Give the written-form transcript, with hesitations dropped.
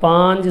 5